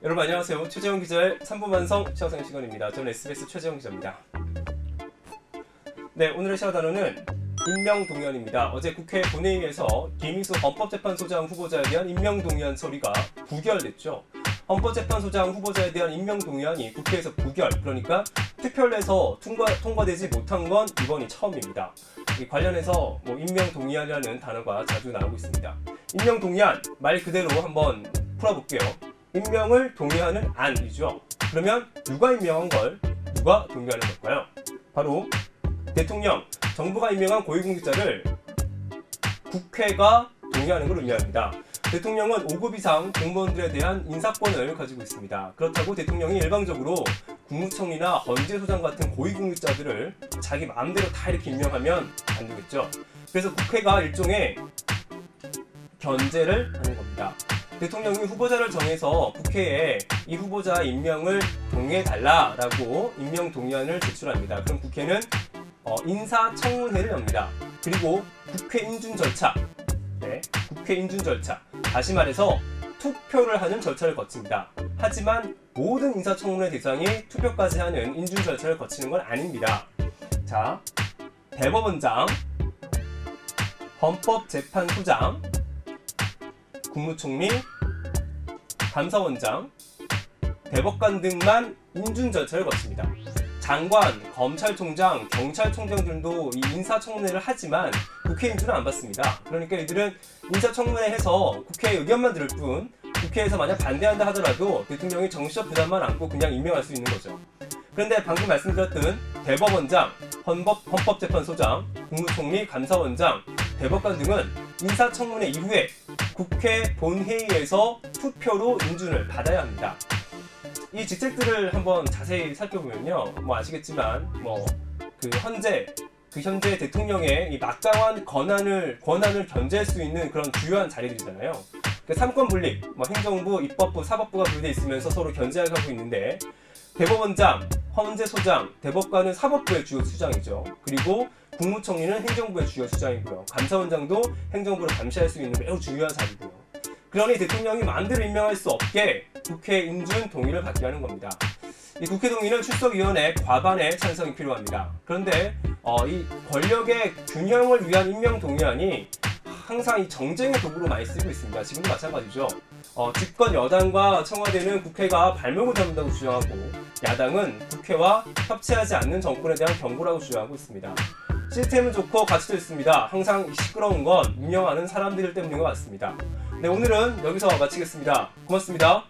여러분 안녕하세요. 최재형 기자의 3분 완성 시각상의 시간입니다. 저는 SBS 최재형 기자입니다. 네, 오늘의 시각 단어는 임명동의안입니다. 어제 국회 본회의에서 김희수 헌법재판소장 후보자에 대한 임명동의안 처리가 부결됐죠. 헌법재판소장 후보자에 대한 임명동의안이 국회에서 부결, 그러니까 투표를 해서 통과되지 못한 건 이번이 처음입니다. 이 관련해서 임명동의안이라는 단어가 자주 나오고 있습니다. 임명동의안, 말 그대로 한번 풀어볼게요. 임명을 동의하는 안이죠. 그러면 누가 임명한 걸 누가 동의하는 걸까요? 바로 대통령, 정부가 임명한 고위공직자를 국회가 동의하는 걸 의미합니다. 대통령은 5급 이상 공무원들에 대한 인사권을 가지고 있습니다. 그렇다고 대통령이 일방적으로 국무총리나 헌재소장 같은 고위공직자들을 자기 마음대로 다 이렇게 임명하면 안 되겠죠. 그래서 국회가 일종의 견제를 하는 겁니다. 대통령이 후보자를 정해서 국회에 이 후보자 임명을 동의해달라라고 임명동의안을 제출합니다. 그럼 국회는 인사청문회를 엽니다. 그리고 국회 인준 절차, 국회 인준 절차, 다시 말해서 투표를 하는 절차를 거칩니다. 하지만 모든 인사청문회 대상이 투표까지 하는 인준 절차를 거치는 건 아닙니다. 자, 대법원장, 헌법재판소장, 국무총리, 감사원장, 대법관 등만 인준 절차를 거칩니다. 장관, 검찰총장, 경찰총장들도 이 인사청문회를 하지만 국회 인준은 안 받습니다. 그러니까 이들은 인사청문회에서 국회의 의견만 들을 뿐, 국회에서 만약 반대한다 하더라도 대통령이 정치적 부담만 안고 그냥 임명할 수 있는 거죠. 그런데 방금 말씀드렸던 대법원장, 헌법재판소장, 국무총리, 감사원장, 대법관 등은 인사청문회 이후에 국회 본회의에서 투표로 인준을 받아야 합니다. 이 직책들을 한번 자세히 살펴보면요, 아시겠지만 현재 대통령의 이 막강한 권한을 견제할 수 있는 그런 주요한 자리들이잖아요. 그러니까 삼권 분립, 행정부, 입법부, 사법부가 분리되어 있으면서 서로 견제하고 있는데, 대법원장, 헌재소장, 대법관은 사법부의 주요 수장이죠. 그리고 국무총리는 행정부의 주요 수장이고요. 감사원장도 행정부를 감시할 수 있는 매우 중요한 자리고요. 그러니 대통령이 마음대로 임명할 수 없게 국회 인준 동의를 받게 하는 겁니다. 이 국회 동의는 출석위원회 과반의 찬성이 필요합니다. 그런데 이 권력의 균형을 위한 임명 동의안이 항상 이 정쟁의 도구로 많이 쓰이고 있습니다. 지금도 마찬가지죠. 집권 여당과 청와대는 국회가 발목을 잡는다고 주장하고, 야당은 국회와 협치하지 않는 정권에 대한 경고라고 주장하고 있습니다. 시스템은 좋고 가치도 있습니다. 항상 시끄러운 건 임명하는 사람들 때문인 것 같습니다. 네, 오늘은 여기서 마치겠습니다. 고맙습니다.